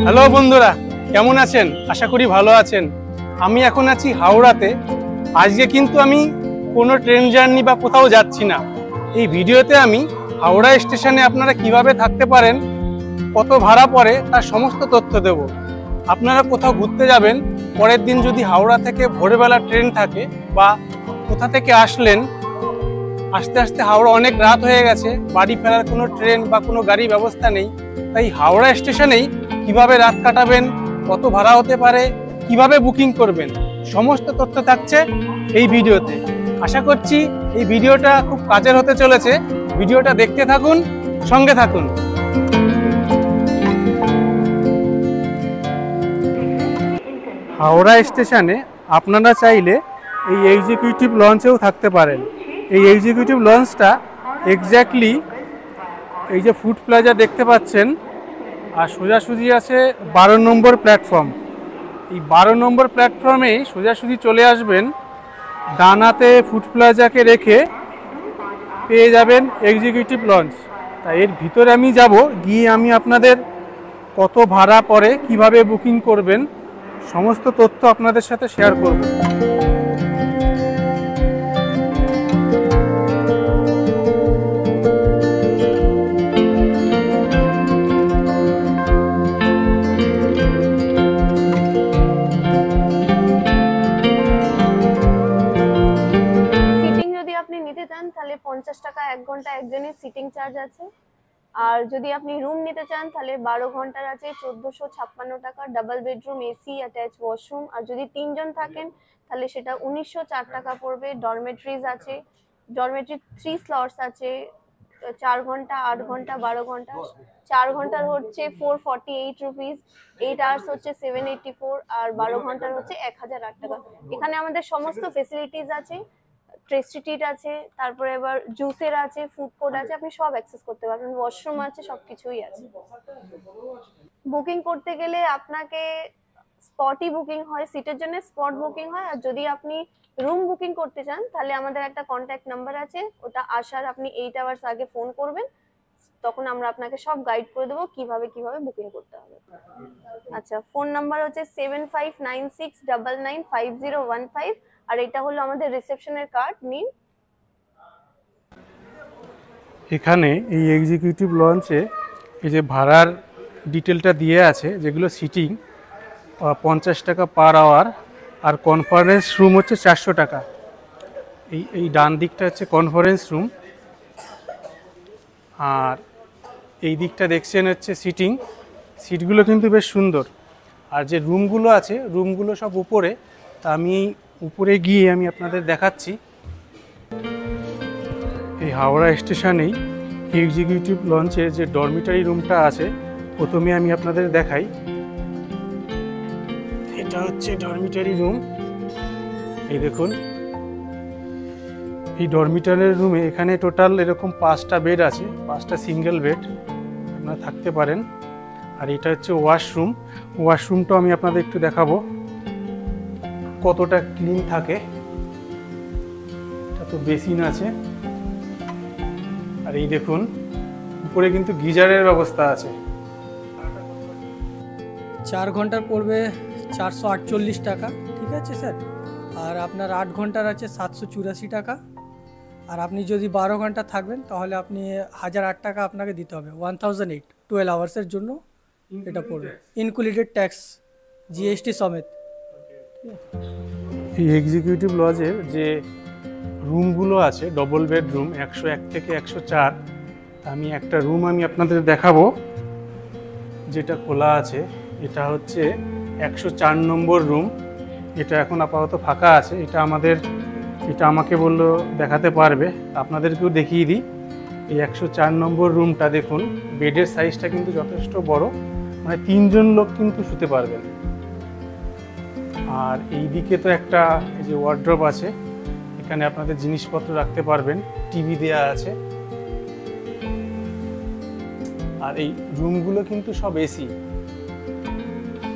Hello বন্ধুরা, কেমন আছেন? আশা করি ভালো আছেন। আমি এখন আছি হাওড়াতে। আজকে কিন্তু আমি কোনো ট্রেন জার্নি বা কোথাও যাচ্ছি না। এই ভিডিওতে আমি হাওড়া স্টেশনে আপনারা কিভাবে থাকতে পারেন, কত ভাড়া পড়ে, তার সমস্ত তথ্য দেব। আপনারা কোথাও ঘুরতে যাবেন, পরের দিন যদি হাওড়া থেকে ভোরবেলা ট্রেন থাকে বা কোথা থেকে আসলেন, আস্তে আস্তে হাওড়া অনেক রাত হয়ে গেছে, বাড়ি ফেরার কোনো ট্রেন বা কোনো গাড়ি ব্যবস্থা নেই, তাই হাওড়া স্টেশনেই কিভাবে রাত কাটাবেন, কত ভাড়া হতে পারে, কিভাবে বুকিং করবেন, সমস্ত তথ্য থাকছে এই ভিডিওতে। আশা করছি এই ভিডিওটা খুব কাজের হতে চলেছে। ভিডিওটা দেখতে থাকুন, সঙ্গে থাকুন। হাওড়া স্টেশনে আপনারা চাইলে এই এক্সিকিউটিভ লঞ্চেও থাকতে পারেন। এই এক্সিকিউটিভ লঞ্চটা এক্স্যাক্টলি এই যে ফুড প্লাজা দেখতে পাচ্ছেন, আর সোজাসুজি আছে 12 নম্বর প্ল্যাটফর্ম। এই 12 নম্বর প্ল্যাটফর্মেই সোজাসুজি চলে আসবেন, ডানাতে ফুড প্লাজাকে রেখে পেয়ে যাবেন এক্সিকিউটিভ লঞ্চ। তাই এর ভিতরে আমি যাব, গিয়ে আমি আপনাদের কত ভাড়া পড়ে, কিভাবে বুকিং করবেন, সমস্ত তথ্য আপনাদের সাথে শেয়ার করব। তাহলে 50 টাকা 1 ঘন্টা একজনের সিটিং চার্জ আছে। আর যদি আপনি রুম নিতে চান তাহলে 12 ঘন্টার আছে 1456 টাকা, double bedroom, AC, attach washroom. আর যদি 3 জন থাকেন তাহলে সেটা 1904 টাকা পড়বে। ডরমেটরিজ আছে, ডরমেটরি 3 স্লটস আছে, 4 ঘন্টা, 8 ঘন্টা, 12 ঘন্টা। 4 ঘন্টার হচ্ছে 448 রুপিস, 8 আওয়ার্স হচ্ছে 784, আর 12 ঘন্টার হচ্ছে 1008 টাকা। এখানে আমাদের সমস্ত ফেসিলিটিস আছে, ট্রেস্ট্রিট আছে, তারপরে এবার জুসের আছে, ফুড কোর্ট আছে, আপনি সব অ্যাক্সেস করতে পারবেন, ওয়াশরুম আছে, সবকিছুই আছে। বুকিং করতে গেলে আপনাকে স্পটই বুকিং হয়, সিটের জন্য স্পট বুকিং হয়। আর যদি আপনি রুম বুকিং করতে চান তাহলে আমাদের একটা কন্ট্যাক্ট নাম্বার আছে, ওটা আসার আপনি 8 আওয়ার্স আগে ফোন করবেন, তখন আমরা আপনাকে সব গাইড করে দেবো কিভাবে বুকিং করতে হবে। আচ্ছা, ফোন নাম্বার হচ্ছে 7596995015, আর এটা হলো আমাদের রিসেপশনের কার্ড, নিন। এখানে এই এক্সিকিউটিভ লঞ্চে এই যে ভাড়ার ডিটেলটা দিয়ে আছে, যেগুলো সিটিং 50 টাকা পার আওয়ার, আর কনফারেন্স রুম হচ্ছে 400 টাকা। এই ডান দিকটা হচ্ছে কনফারেন্স রুম, আর এই দিকটা দেখছেন হচ্ছে সিটিং। সিটগুলো কিন্তু বেশ সুন্দর। আর যে রুমগুলো আছে, রুমগুলো সব উপরে, তা আমি উপরে গিয়ে আমি আপনাদের দেখাচ্ছি। এই হাওড়া স্টেশনেই এক্সিকিউটিভ লঞ্চের যে ডরমিটারি রুমটা আছে, প্রথমে আমি আপনাদের দেখাই। এটা হচ্ছে ডরমিটারি রুম। এই দেখুন, এই ডরমিটারি রুমে এখানে টোটাল এরকম 5টা বেড আছে, 5টা সিঙ্গেল বেড, আপনারা থাকতে পারেন। আর এটা হচ্ছে ওয়াশরুম। ওয়াশরুমটা আমি আপনাদের একটু দেখাবো কতটা ক্লিন থাকে। এটা তো বেসিন আছে, আর এই দেখুন উপরে কিন্তু গিজারের ব্যবস্থা আছে। 4 ঘন্টার পড়বে 448 টাকা, ঠিক আছে স্যার। আর আপনার 8 ঘন্টার আছে 784 টাকা। আর আপনি যদি 12 ঘন্টা থাকবেন তাহলে আপনি 1008 টাকা আপনাকে দিতে হবে, 1008, 12 আওয়ার্সের জন্য এটা পড়বে, ইনক্লুডেড ট্যাক্স, জিএসটি সমেত। এই এক্সিকিউটিভ লজের যে রুমগুলো আছে, ডবল বেডরুম 101 থেকে 104, আমি একটা রুম আমি আপনাদের দেখাবো যেটা খোলা আছে। এটা হচ্ছে 104 নম্বর রুম। এটা এখন আপাতত ফাঁকা আছে। এটা আমাকে বললো দেখাতে পারবে, আপনাদেরকেও দেখিয়ে দিই। এই 104 নম্বর রুমটা দেখুন, বেডের সাইজটা কিন্তু যথেষ্ট বড়, মানে 3 জন লোক কিন্তু শুতে পারবেন। আর এই দিকে তো একটা এই যে ওয়ার্ড্রপ আছে, এখানে আপনাদের জিনিসপত্র রাখতে পারবেন, টিভি দেয়া আছে। আর এই রুমগুলো কিন্তু সব এসি,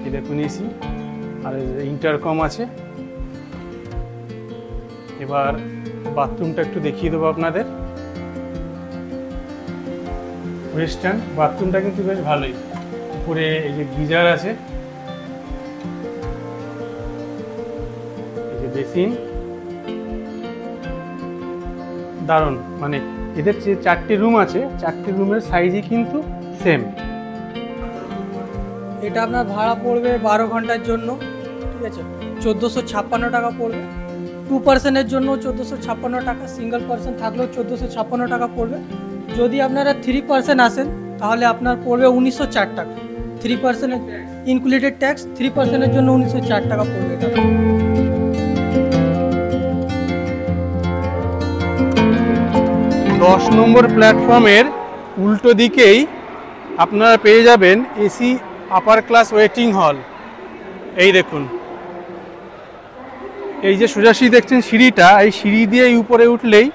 এই দেখুন এসি, আর ইন্টারকম আছে। এবার বাথরুমটা একটু দেখিয়ে দেবো আপনাদের। ওয়েস্টার্ন বাথরুমটা কিন্তু বেশ ভালোই, উপরে এই যে গিজার আছে, এই যে বেসিন, দারুণ। মানে এদের যে 4টি রুম আছে, 4টি রুমের সাইজই কিন্তু সেম। এটা আপনার ভাড়া পড়বে 12 ঘন্টার জন্য, ঠিক আছে, 1456 টাকা পড়বে। 2 পার্সনের জন্য 1456 টাকা, সিঙ্গেল পার্সন থাকলেও 1456 টাকা পড়বে। যদি আপনারা 3 পার্সন আসেন তাহলে আপনার পড়বে 1904 টাকা। 3 পার্সেন্টের ইনক্লুডেড ট্যাক্স, 3 পার্সনের জন্য 1904 টাকা পড়বে। এটা 10 নম্বর প্ল্যাটফর্মের উল্টো দিকেই আপনারা পেয়ে যাবেন এসি আপার ক্লাস ওয়েটিং হল। এই দেখুন, এই যে সোজাসুজি দেখছেন সিঁড়িটা, এই সিঁড়ি দিয়ে উপরে উঠলেই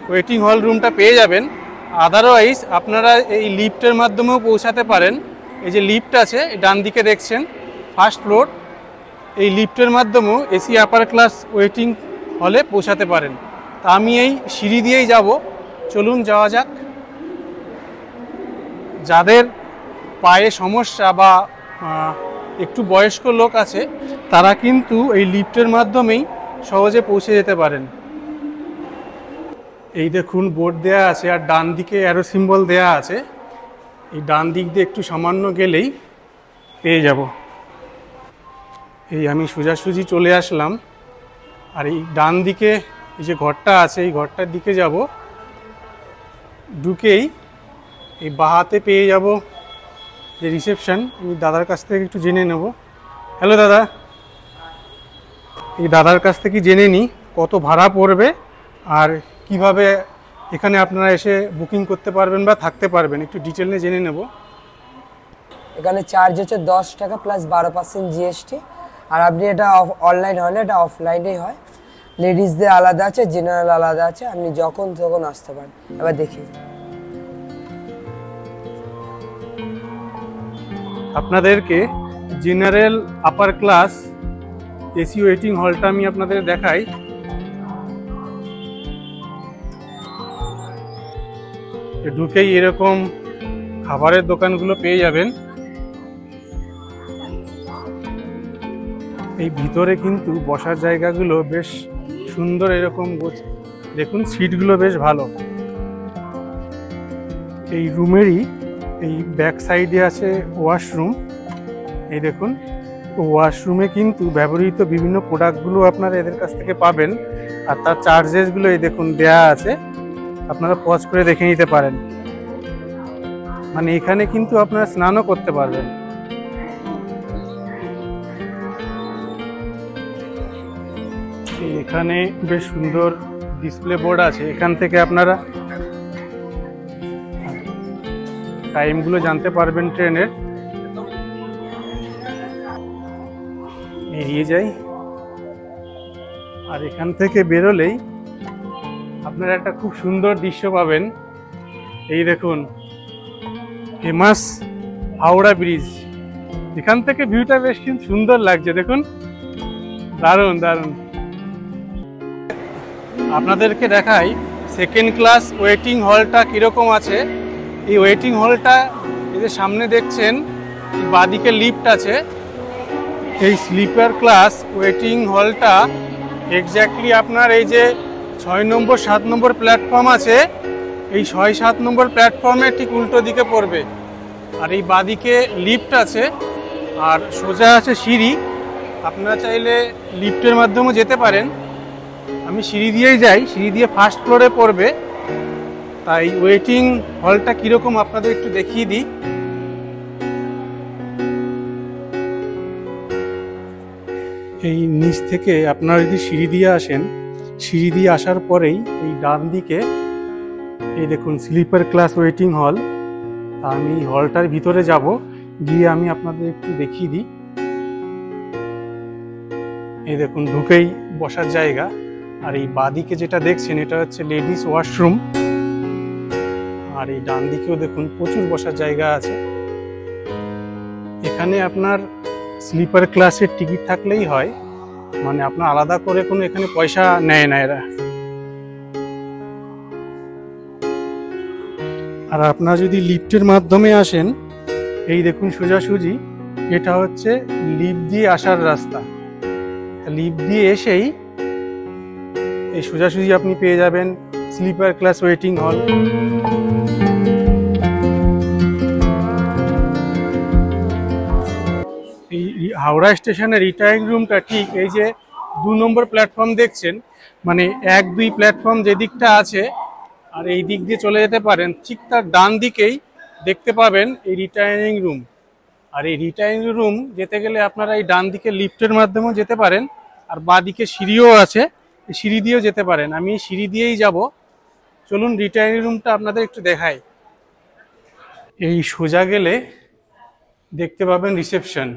ওয়েটিং হল রুমটা পেয়ে যাবেন। আদারওয়াইজ আপনারা এই লিফটের মাধ্যমেও পৌঁছাতে পারেন। এই যে লিফট আছে ডান দিকে দেখছেন, ফার্স্ট ফ্লোর, এই লিফটের মাধ্যমেও এসি আপার ক্লাস ওয়েটিং হলে পৌঁছাতে পারেন। তা আমি এই সিঁড়ি দিয়েই যাব, চলুন যাওয়া যাক। যাদের পায়ে সমস্যা বা একটু বয়স্ক লোক আছে তারা কিন্তু এই লিফটের মাধ্যমেই সহজে পৌঁছে যেতে পারেন। এই দেখুন বোর্ড দেয়া আছে আর ডান দিকে অ্যারো সিম্বল দেয়া আছে। এই ডান দিক দিয়ে একটু সামান্য গেলেই পেয়ে যাব। এই আমি সোজাসুজি চলে আসলাম, আর এই ডান দিকে এই যে ঘরটা আছে এই ঘরটার দিকে যাব। ঢুকেই এই বাহাতে পেয়ে যাব যে রিসেপশন। আমি দাদার কাছ থেকে একটু জেনে নেব। হ্যালো দাদা, এই দাদার কাছ থেকে জেনে নিই কত ভাড়া পড়বে আর কিভাবে এখানে আপনারা এসে বুকিং করতে পারবেন বা থাকতে পারবেন, একটু ডিটেলে জেনে নেব। এখানে চার্জ হচ্ছে 10 টাকা প্লাস 12% জিএসটি। আর আপনি এটা অনলাইন হয় না, এটা অফলাইনেই হয়। লেডিসদের আলাদা আছে, জেনারেল আলাদা আছে, আপনি যখন তখন আসতে পারেন। এবার দেখি আপনাদেরকে general upper class AC waiting হলটা আমি আপনাদের দেখাই। ঢুকেই এরকম খাবারের দোকানগুলো পেয়ে যাবেন। এই ভিতরে কিন্তু বসার জায়গাগুলো বেশ সুন্দর, এরকম দেখুন সিটগুলো বেশ ভালো। এই রুমেরই এই ব্যাক সাইডে আছে ওয়াশরুম। এই দেখুন ওয়াশরুমে কিন্তু ব্যবহৃত বিভিন্ন প্রোডাক্টগুলো আপনারা এদের কাছ থেকে পাবেন, আর তার চার্জেসগুলো এই দেখুন দেয়া আছে, আপনারা পজ করে দেখে নিতে পারেন। মানে এখানে কিন্তু আপনারা স্নানও করতে পারবেন। এখানে বেশ সুন্দর ডিসপ্লে বোর্ড আছে, এখান থেকে আপনারা টাইমগুলো জানতে পারবেন ট্রেনের। এগিয়ে যাই, আর এখান থেকে বেরোলেই আপনারা একটা খুব সুন্দর দৃশ্য পাবেন। এই দেখুন ফেমাস হাওড়া ব্রিজ, এখান থেকে ভিউটা বেশ কিন্তু সুন্দর লাগছে, দেখুন দারুণ দারুণ। আপনাদেরকে দেখাই সেকেন্ড ক্লাস ওয়েটিং হলটা কীরকম আছে। এই ওয়েটিং হলটা এই যে সামনে দেখছেন বাঁদিকে লিফট আছে। এই স্লিপার ক্লাস ওয়েটিং হলটা এক্স্যাক্টলি আপনার এই যে 6 নম্বর 7 নম্বর প্ল্যাটফর্ম আছে, এই 6-7 নম্বর প্ল্যাটফর্মে ঠিক উল্টো দিকে পড়বে। আর এই বাঁদিকে লিফট আছে আর সোজা আছে সিঁড়ি। আপনারা চাইলে লিফটের মাধ্যমেও যেতে পারেন, আমি সিঁড়ি দিয়েই যাই, সিঁড়ি দিয়ে ফার্স্ট ফ্লোরে পড়বে। তাই ওয়েটিং হলটা কীরকম আপনাদের একটু দেখিয়ে দিই। এই নিচ থেকে আপনারা যদি সিঁড়ি দিয়ে আসেন, সিঁড়ি দিয়ে আসার পরেই এই ডান দিকে এই দেখুন স্লিপার ক্লাস ওয়েটিং হল। আমি হলটার ভিতরে যাব, গিয়ে আমি আপনাদের একটু দেখিয়ে দিই। এই দেখুন ঢুকেই বসার জায়গা, আর এই বাঁদিকে যেটা দেখছেন এটা হচ্ছে লেডিস ওয়াশরুম। আর এই ডান দিকেও দেখুন প্রচুর বসার জায়গা আছে। এখানে আপনার স্লিপার ক্লাসের টিকিট থাকলেই হয়, মানে আপনার আলাদা করে কোনো এখানে পয়সা নেয় না এরা। আর আপনারা যদি লিফটের মাধ্যমে আসেন এই দেখুন সোজাসুজি এটা হচ্ছে লিফট দিয়ে আসার রাস্তা। লিফট দিয়ে এসেই এই সোজাসুজি আপনি পেয়ে যাবেন স্লিপার ক্লাস ওয়েটিং হল। এই হাওড়া স্টেশনের রিটায়ারিং রুমটা ঠিক এই যে 2 নম্বর প্ল্যাটফর্ম দেখছেন, মানে 1-2 প্ল্যাটফর্ম যে দিকটা আছে আর এই দিক দিয়ে চলে যেতে পারেন, ঠিক তার ডান দিকেই দেখতে পাবেন এই রিটায়ারিং রুম। আর এই রিটায়ারিং রুম যেতে গেলে আপনারা এই ডান দিকে লিফটের মাধ্যমেও যেতে পারেন, আর বাঁ দিকে সিঁড়িও আছে, সিঁড়ি দিয়েও যেতে পারেন। আমি সিঁড়ি দিয়েই যাব। চলুন রিটায়ারিং রুমটা আপনাদের একটু দেখাই। এই সোজা গেলে দেখতে পাবেন রিসেপশন।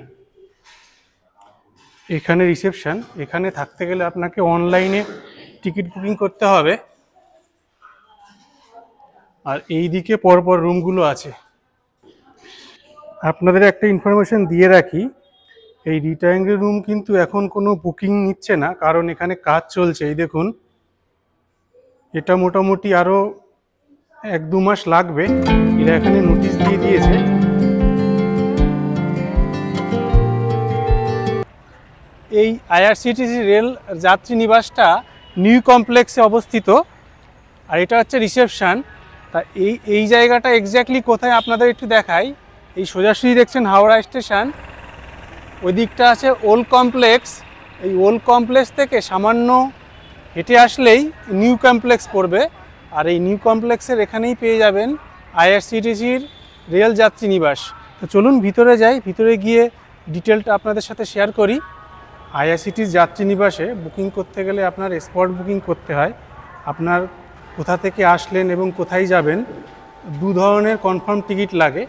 এখানে রিসেপশন, এখানে থাকতে গেলে আপনাকে অনলাইনে টিকিট বুকিং করতে হবে। আর এই দিকে পরপর রুমগুলো আছে। আপনাদের একটা ইনফরমেশন দিয়ে রাখি, এই রিটায়ারিং রুম কিন্তু এখন কোনো বুকিং নিচ্ছে না, কারণ এখানে কাজ চলছে। এই দেখুন, এটা মোটামুটি আরও 1-2 মাস লাগবে। এরা এখানে নোটিশ দিয়ে দিয়েছে। এই আইআরসিটিসি রেল যাত্রী নিবাসটা নিউ কমপ্লেক্সে অবস্থিত, আর এটা হচ্ছে রিসেপশন। তা এই জায়গাটা এক্স্যাক্টলি কোথায় আপনাদের একটু দেখাই। এই সোজাসুজি দেখছেন হাওড়া স্টেশন, ওই দিকটা আছে ওল্ড কমপ্লেক্স। এই ওল্ড কমপ্লেক্স থেকে সামান্য হেঁটে আসলেই নিউ কমপ্লেক্স পড়বে, আর এই নিউ কমপ্লেক্সের এখানেই পেয়ে যাবেন আইআরসিটিসির রেল যাত্রী নিবাস। তো চলুন ভিতরে যাই, ভিতরে গিয়ে ডিটেলটা আপনাদের সাথে শেয়ার করি। আইআরসিটিসি যাত্রী নিবাসে বুকিং করতে গেলে আপনার স্পট বুকিং করতে হয়। আপনার কোথা থেকে আসলেন এবং কোথায় যাবেন 2 ধরনের কনফার্ম টিকিট লাগে,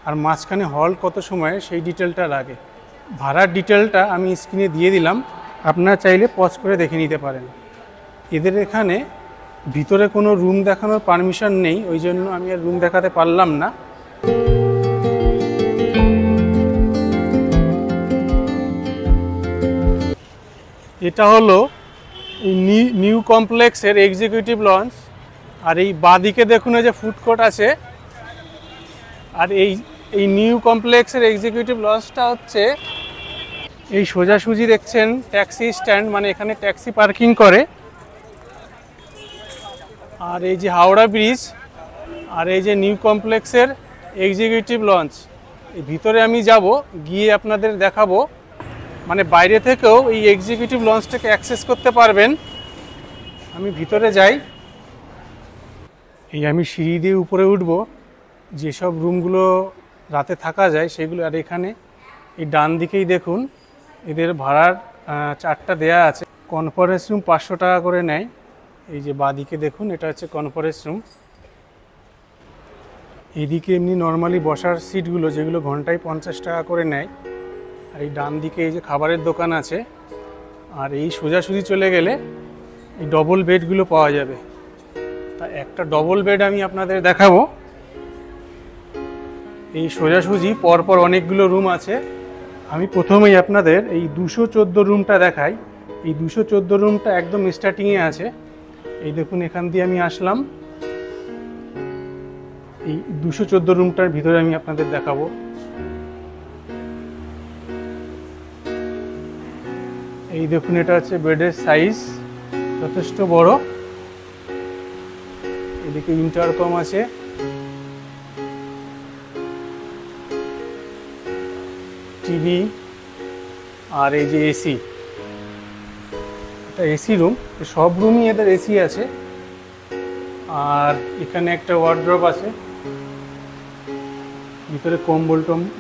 আর মাঝখানে হল কত সময় সেই ডিটেলটা লাগে। ভাড়ার ডিটেলটা আমি স্ক্রিনে দিয়ে দিলাম, আপনারা চাইলে পজ করে দেখে নিতে পারেন। এদের এখানে ভিতরে কোনো রুম দেখানোর পারমিশন নেই, ওই জন্য আমি আর রুম দেখাতে পারলাম না। এটা হলো এই নিউ কমপ্লেক্সের এক্সিকিউটিভ লঞ্চ। আর এই বাঁদিকে দেখুন এই যে ফুড কোর্ট আছে। আর এই নিউ কমপ্লেক্সের এক্সিকিউটিভ লঞ্চটা হচ্ছে এই সোজাসুজি দেখছেন ট্যাক্সি স্ট্যান্ড, মানে এখানে ট্যাক্সি পার্কিং করে। আর এই যে হাওড়া ব্রিজ, আর এই যে নিউ কমপ্লেক্সের এক্সিকিউটিভ লঞ্চ। এই ভিতরে আমি যাব, গিয়ে আপনাদের দেখাবো। মানে বাইরে থেকেও এই এক্সিকিউটিভ লঞ্চটাকে অ্যাক্সেস করতে পারবেন। আমি ভিতরে যাই। এই আমি সিঁড়ি দিয়ে উপরে উঠবো, যেসব রুমগুলো রাতে থাকা যায় সেগুলো। আর এখানে এই ডান দিকেই দেখুন এদের ভাড়ার চার্টটা দেয়া আছে। কনফারেন্স রুম 500 টাকা করে নেয়। এই যে বাঁদিকে দেখুন এটা হচ্ছে কনফারেন্স রুম। এইদিকে এমনি নর্মালি বসার সিটগুলো যেগুলো ঘন্টায় 50 টাকা করে নেয়। আর এই ডান দিকে এই যে খাবারের দোকান আছে। আর এই সোজাসুজি চলে গেলে এই ডবল বেডগুলো পাওয়া যাবে। তা একটা ডবল বেড আমি আপনাদের দেখাবো। এই সোজাসুজি পরপর অনেকগুলো রুম আছে। আমি প্রথমেই আপনাদের এই 214 রুমটা দেখাই। এই 214 রুমটা একদম স্টার্টিংয়ে আছে। এই দেখুন এখান দিয়ে আমি আসলাম। এই 214 রুমটার ভিতরে আমি আপনাদের দেখাবো। এই দেখুন এটা হচ্ছে বেডের সাইজ, যথেষ্ট বড়। এদিকে ইন্টারকম আছে। টিভি, আর এই যে এসি, এটা এসি রুম। সব রুমই এদের এসি আছে। আর এখানে একটা ওয়ার্ড্রপ আছে, ভিতরে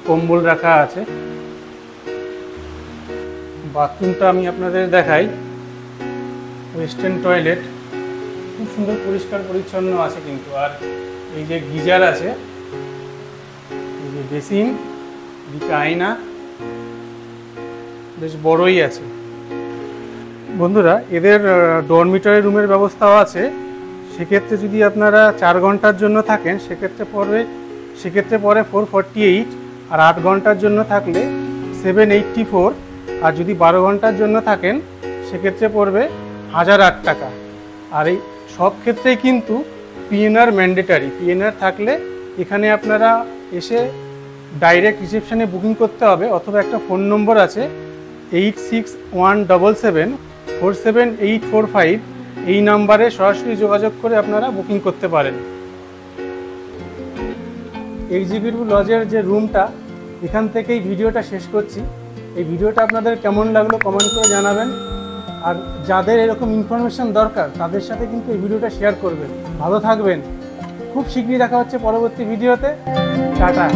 কম্বল রাখা আছে। বাথরুমটা আমি আপনাদের দেখাই। ওয়েস্টার্ন টয়লেট, খুব সুন্দর পরিষ্কার পরিচ্ছন্ন আছে কিন্তু। আর এই যে গিজার আছে, এই যে বেসিন, এদিকে আয়না, বেশ বড়ই আছে। বন্ধুরা এদের ডরমিটরি রুমের ব্যবস্থাও আছে। সেক্ষেত্রে যদি আপনারা 4 ঘন্টার জন্য থাকেন সেক্ষেত্রে পড়ে 448, আর 8 ঘন্টার জন্য থাকলে 784, আর যদি 12 ঘন্টার জন্য থাকেন সেক্ষেত্রে পড়বে 1008 টাকা। আর এই সব ক্ষেত্রেই কিন্তু পিএনআর ম্যান্ডেটারি। পিএনআর থাকলে এখানে আপনারা এসে ডাইরেক্ট রিসেপশনে বুকিং করতে হবে, অথবা একটা ফোন নম্বর আছে 8617747845, এই নাম্বারে সরাসরি যোগাযোগ করে আপনারা বুকিং করতে পারেন। এক্সিকিউটিভ লজের যে রুমটা, এখান থেকেই ভিডিওটা শেষ করছি। এই ভিডিওটা আপনাদের কেমন লাগলো কমেন্ট করে জানাবেন, আর যাদের এরকম ইনফরমেশন দরকার তাদের সাথে কিন্তু এই ভিডিওটা শেয়ার করবেন। ভালো থাকবেন, খুব শীঘ্রই দেখা হচ্ছে পরবর্তী ভিডিওতে। টাটা।